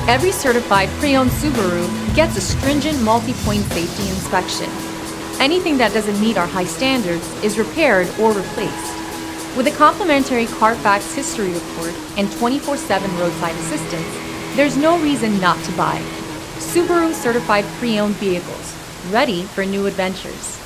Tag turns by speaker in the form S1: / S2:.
S1: Every certified pre-owned Subaru gets a stringent multi-point safety inspection. Anything that doesn't meet our high standards is repaired or replaced. With a complimentary Carfax history report and 24/7 roadside assistance, there's no reason not to buy. Subaru certified pre-owned vehicles, ready for new adventures.